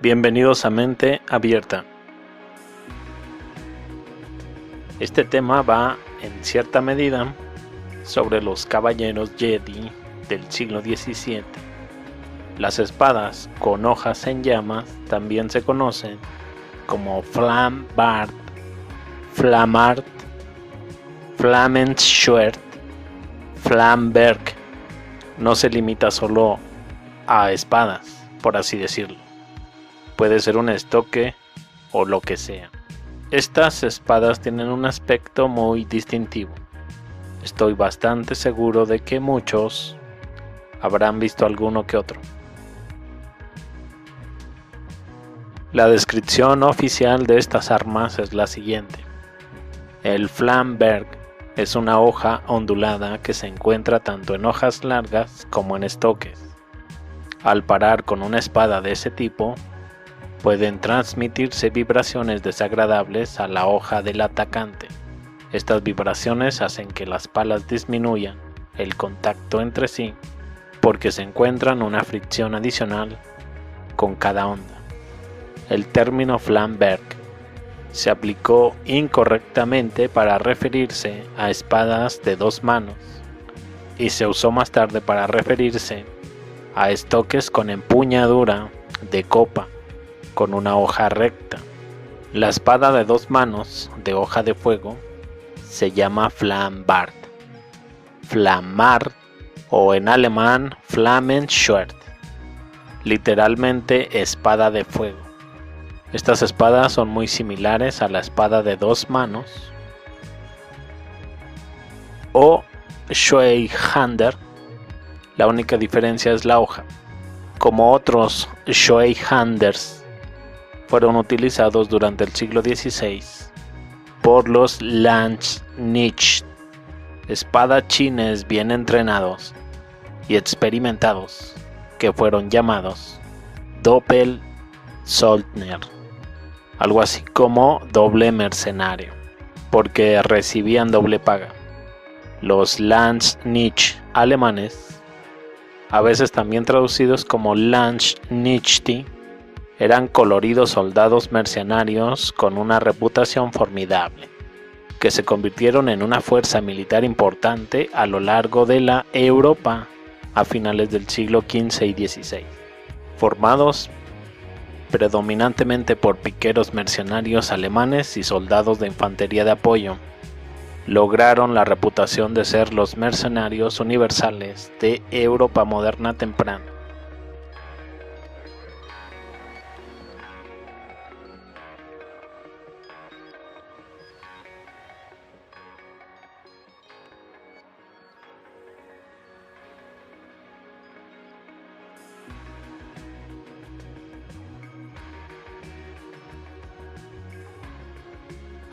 Bienvenidos a Mente Abierta. Este tema va, en cierta medida, sobre los caballeros Jedi del siglo XVII. Las espadas con hojas en llamas también se conocen como Flambard, Flammard, Flammenschwert, Flamberg. No se limita solo a espadas, por así decirlo. Puede ser un estoque o lo que sea. Estas espadas tienen un aspecto muy distintivo. Estoy bastante seguro de que muchos habrán visto alguno que otro. La descripción oficial de estas armas es la siguiente. El Flamberg es una hoja ondulada que se encuentra tanto en hojas largas como en estoques. Al parar con una espada de ese tipo, pueden transmitirse vibraciones desagradables a la hoja del atacante. Estas vibraciones hacen que las palas disminuyan el contacto entre sí porque se encuentran una fricción adicional con cada onda. El término Flamberg se aplicó incorrectamente para referirse a espadas de dos manos y se usó más tarde para referirse a estoques con empuñadura de copa con una hoja recta. La espada de dos manos de hoja de fuego se llama Flambard, Flammard o en alemán Flammenschwert, literalmente espada de fuego. Estas espadas son muy similares a la espada de dos manos o Zweihander. La única diferencia es la hoja. Como otros Zweihanders fueron utilizados durante el siglo XVI por los Landsknecht, espadachines bien entrenados y experimentados que fueron llamados Doppelsöldner, algo así como doble mercenario, porque recibían doble paga. Los Landsknecht alemanes, a veces también traducidos como Landsknechte, eran coloridos soldados mercenarios con una reputación formidable, que se convirtieron en una fuerza militar importante a lo largo de la Europa a finales del siglo XV y XVI. Formados predominantemente por piqueros mercenarios alemanes y soldados de infantería de apoyo, lograron la reputación de ser los mercenarios universales de Europa moderna temprana.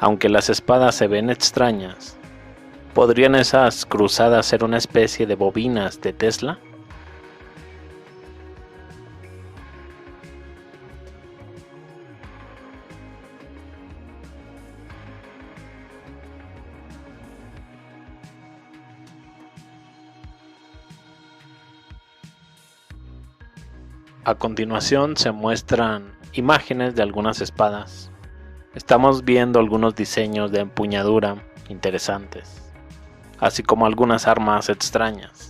Aunque las espadas se ven extrañas, ¿podrían esas cruzadas ser una especie de bobinas de Tesla? A continuación se muestran imágenes de algunas espadas. Estamos viendo algunos diseños de empuñadura interesantes, así como algunas armas extrañas.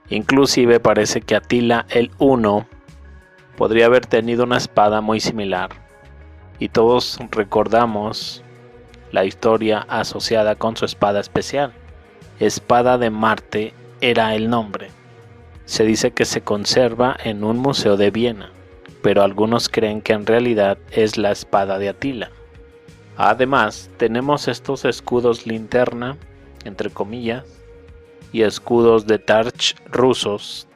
Inclusive parece que Atila el Uno podría haber tenido una espada muy similar, y todos recordamos la historia asociada con su espada especial. Espada de Marte era el nombre. Se dice que se conserva en un museo de Viena, pero algunos creen que en realidad es la espada de Atila. Además, tenemos estos escudos linterna, entre comillas, y escudos de Tarch rusos,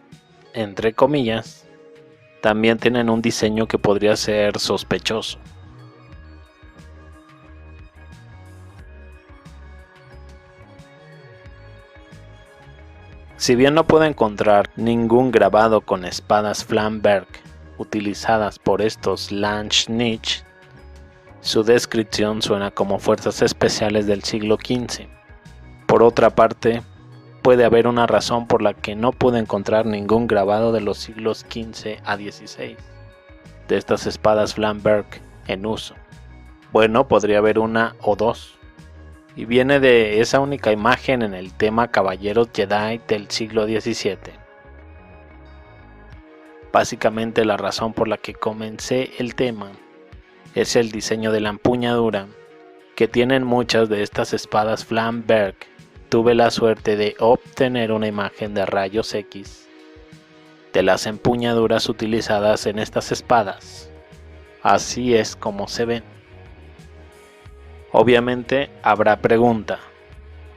entre comillas, también tienen un diseño que podría ser sospechoso. Si bien no puedo encontrar ningún grabado con espadas Flamberg utilizadas por estos Landsknecht, su descripción suena como fuerzas especiales del siglo XV. Por otra parte, puede haber una razón por la que no pude encontrar ningún grabado de los siglos XV a XVI de estas espadas Flamberg en uso. Bueno, podría haber una o dos, y viene de esa única imagen en el tema Caballeros Jedi del siglo XVII. Básicamente la razón por la que comencé el tema es el diseño de la empuñadura que tienen muchas de estas espadas Flamberg. Tuve la suerte de obtener una imagen de rayos X de las empuñaduras utilizadas en estas espadas. Así es como se ven. Obviamente habrá pregunta,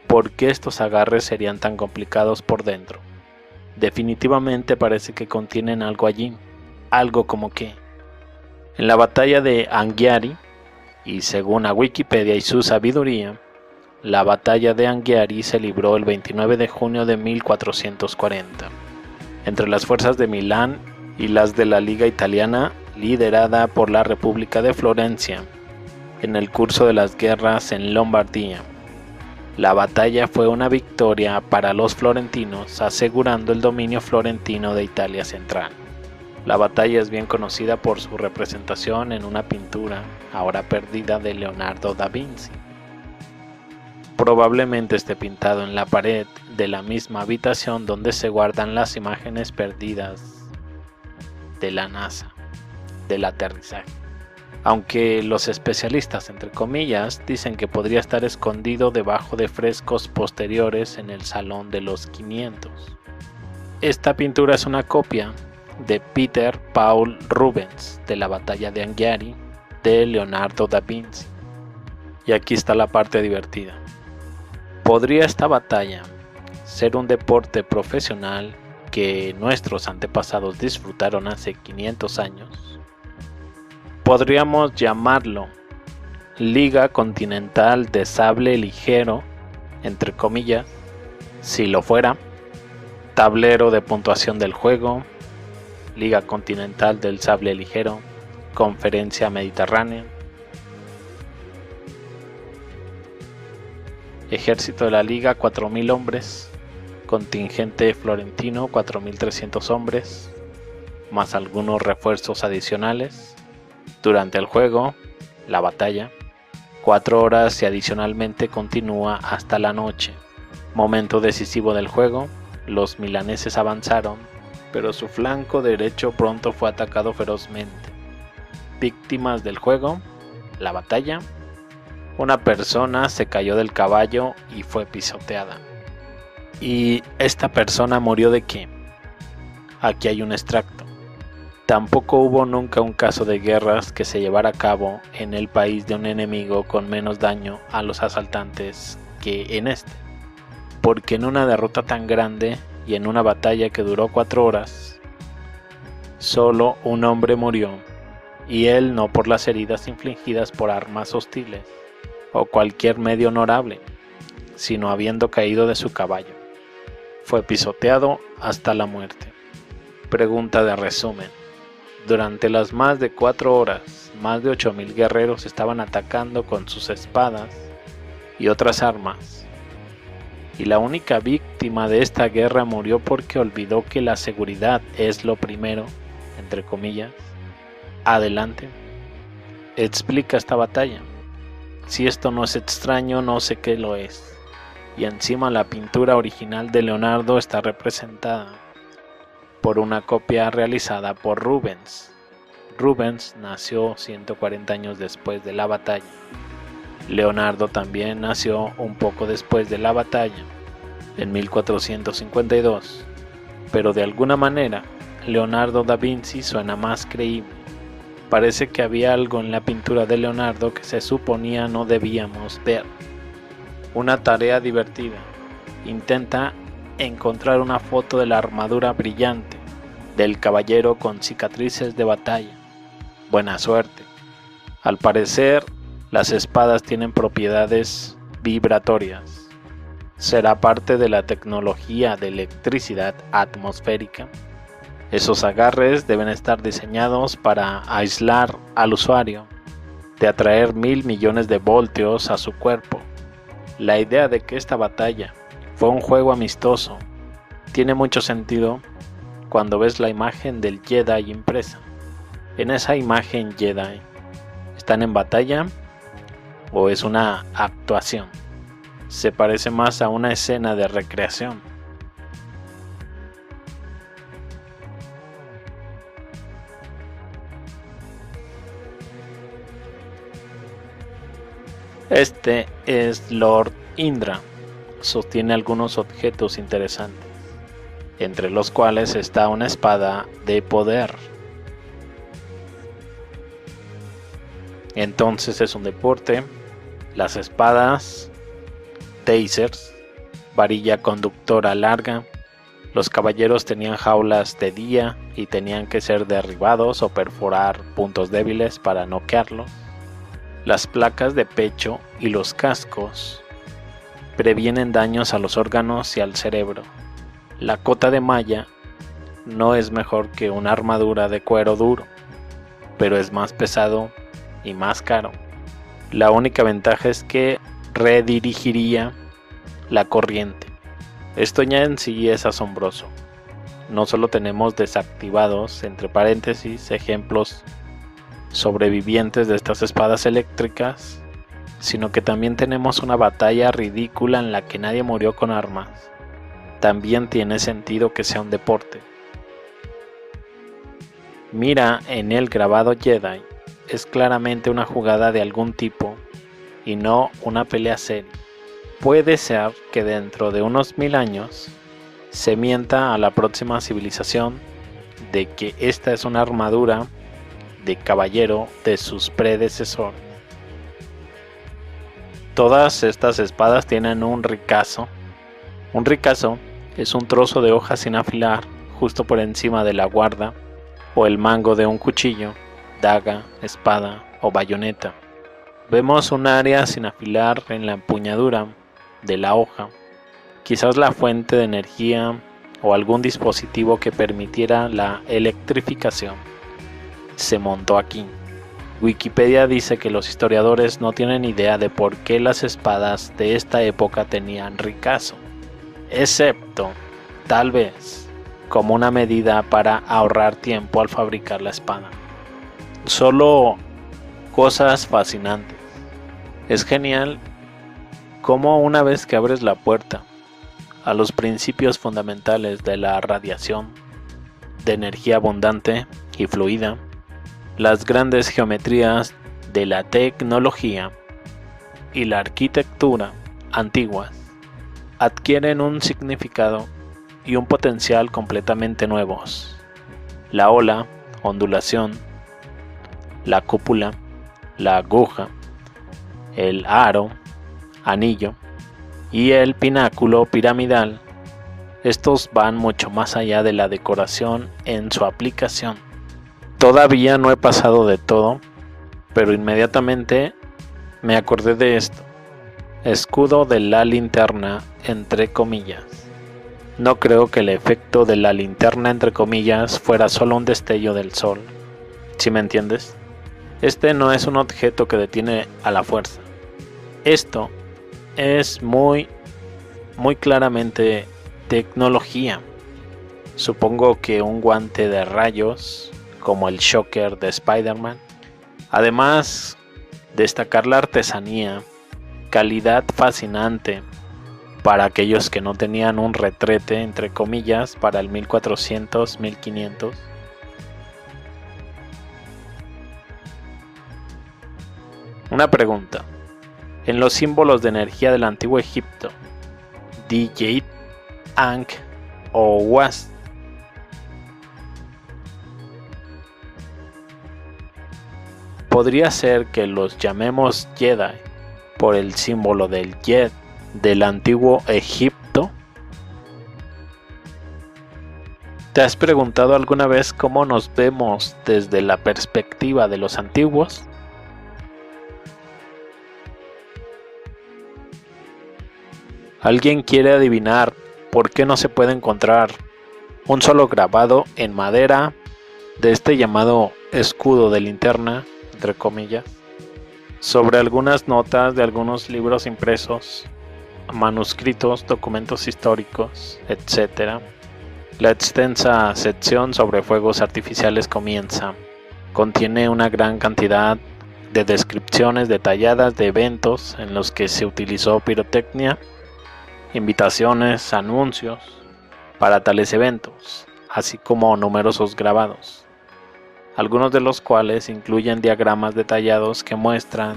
¿por qué estos agarres serían tan complicados por dentro? Definitivamente parece que contienen algo allí, algo como que. En la batalla de Anghiari, y según a Wikipedia y su sabiduría, la batalla de Anghiari se libró el 29 de junio de 1440, entre las fuerzas de Milán y las de la Liga Italiana, liderada por la República de Florencia, en el curso de las guerras en Lombardía. La batalla fue una victoria para los florentinos, asegurando el dominio florentino de Italia central. La batalla es bien conocida por su representación en una pintura, ahora perdida, de Leonardo da Vinci. Probablemente esté pintado en la pared de la misma habitación donde se guardan las imágenes perdidas de la NASA, del aterrizaje. Aunque los especialistas, entre comillas, dicen que podría estar escondido debajo de frescos posteriores en el Salón de los 500. Esta pintura es una copia de Peter Paul Rubens de la batalla de Anghiari de Leonardo da Vinci. Y aquí está la parte divertida. ¿Podría esta batalla ser un deporte profesional que nuestros antepasados disfrutaron hace 500 años? Podríamos llamarlo Liga Continental de Sable Ligero, entre comillas, si lo fuera. Tablero de puntuación del juego, Liga Continental del Sable Ligero, Conferencia Mediterránea. Ejército de la Liga, 4.000 hombres. Contingente florentino, 4.300 hombres, más algunos refuerzos adicionales. Durante el juego, la batalla, 4 horas y adicionalmente continúa hasta la noche. Momento decisivo del juego, los milaneses avanzaron, pero su flanco derecho pronto fue atacado ferozmente. Víctimas del juego, la batalla, una persona se cayó del caballo y fue pisoteada. ¿Y esta persona murió de qué? Aquí hay un extracto. Tampoco hubo nunca un caso de guerras que se llevara a cabo en el país de un enemigo con menos daño a los asaltantes que en este, porque en una derrota tan grande y en una batalla que duró 4 horas, solo un hombre murió, y él no por las heridas infligidas por armas hostiles o cualquier medio honorable, sino habiendo caído de su caballo. Fue pisoteado hasta la muerte. Pregunta de resumen. Durante las más de 4 horas, más de 8.000 guerreros estaban atacando con sus espadas y otras armas. Y la única víctima de esta guerra murió porque olvidó que la seguridad es lo primero, entre comillas. Adelante. Explica esta batalla. Si esto no es extraño, no sé qué lo es. Y encima la pintura original de Leonardo está representada por una copia realizada por Rubens. Rubens nació 140 años después de la batalla. Leonardo también nació un poco después de la batalla, en 1452, pero de alguna manera Leonardo da Vinci suena más creíble. Parece que había algo en la pintura de Leonardo que se suponía no debíamos ver. Una tarea divertida. Intenta encontrar una foto de la armadura brillante del caballero con cicatrices de batalla. Buena suerte. Al parecer, las espadas tienen propiedades vibratorias. será parte de la tecnología de electricidad atmosférica. Esos agarres deben estar diseñados para aislar al usuario, de atraer 1.000 millones de voltios a su cuerpo. La idea de que esta batalla fue un juego amistoso tiene mucho sentido cuando ves la imagen del Jedi impresa. En esa imagen Jedi, ¿están en batalla o es una actuación? Se parece más a una escena de recreación. Este es Lord Indra. Sostiene algunos objetos interesantes, entre los cuales está una espada de poder. Entonces es un deporte. Las espadas, tasers, varilla conductora larga. Los caballeros tenían jaulas de día y tenían que ser derribados o perforar puntos débiles para noquearlos. Las placas de pecho y los cascos previenen daños a los órganos y al cerebro. La cota de malla no es mejor que una armadura de cuero duro, pero es más pesado y más caro. La única ventaja es que redirigiría la corriente. Esto ya en sí es asombroso. No solo tenemos desactivados, entre paréntesis, ejemplos sobrevivientes de estas espadas eléctricas, sino que también tenemos una batalla ridícula en la que nadie murió con armas. También tiene sentido que sea un deporte. Mira en el grabado Jedi, es claramente una jugada de algún tipo y no una pelea seria. Puede ser que dentro de unos 1000 años se mienta a la próxima civilización de que esta es una armadura de caballero de sus predecesores. Todas estas espadas tienen un ricazo. Un ricazo es un trozo de hoja sin afilar justo por encima de la guarda o el mango de un cuchillo, daga, espada o bayoneta. Vemos un área sin afilar en la empuñadura de la hoja, quizás la fuente de energía o algún dispositivo que permitiera la electrificación. Se montó aquí. Wikipedia dice que los historiadores no tienen idea de por qué las espadas de esta época tenían ricazo, excepto, tal vez, como una medida para ahorrar tiempo al fabricar la espada. Solo cosas fascinantes. Es genial cómo una vez que abres la puerta a los principios fundamentales de la radiación, de energía abundante y fluida, las grandes geometrías de la tecnología y la arquitectura antiguas adquieren un significado y un potencial completamente nuevos. La ola, ondulación, la cúpula, la aguja, el aro, anillo y el pináculo piramidal, estos van mucho más allá de la decoración en su aplicación. Todavía no he pasado de todo, pero inmediatamente me acordé de esto. Escudo de la linterna, entre comillas. No creo que el efecto de la linterna, entre comillas, fuera solo un destello del sol. ¿Sí me entiendes? Este no es un objeto que detiene a la fuerza. Esto es muy claramente tecnología. Supongo que un guante de rayos, como el Shocker de Spider-Man. Además, destacar la artesanía, calidad fascinante para aquellos que no tenían un retrete, entre comillas, para el 1400, 1500. Una pregunta. En los símbolos de energía del antiguo Egipto, Djed, Ankh o Was, podría ser que los llamemos Jedi por el símbolo del Jed del antiguo Egipto. ¿Te has preguntado alguna vez cómo nos vemos desde la perspectiva de los antiguos? ¿Alguien quiere adivinar por qué no se puede encontrar un solo grabado en madera de este llamado escudo de linterna, entre comillas, sobre algunas notas de algunos libros impresos, manuscritos, documentos históricos, etc.? La extensa sección sobre fuegos artificiales comienza. Contiene una gran cantidad de descripciones detalladas de eventos en los que se utilizó pirotecnia, invitaciones, anuncios para tales eventos, así como numerosos grabados, algunos de los cuales incluyen diagramas detallados que muestran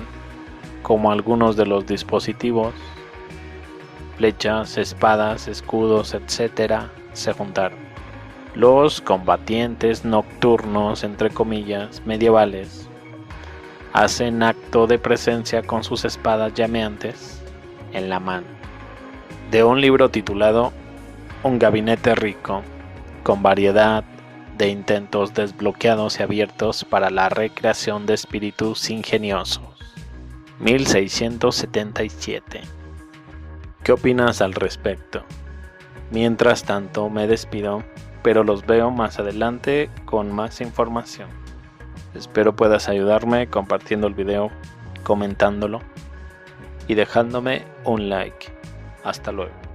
cómo algunos de los dispositivos, flechas, espadas, escudos, etc., se juntaron. Los combatientes nocturnos, entre comillas, medievales, hacen acto de presencia con sus espadas llameantes en la mano. De un libro titulado Un gabinete rico, con variedad de intentos desbloqueados y abiertos para la recreación de espíritus ingeniosos. 1677. ¿Qué opinas al respecto? Mientras tanto me despido, pero los veo más adelante con más información. Espero puedas ayudarme compartiendo el video, comentándolo y dejándome un like. Hasta luego.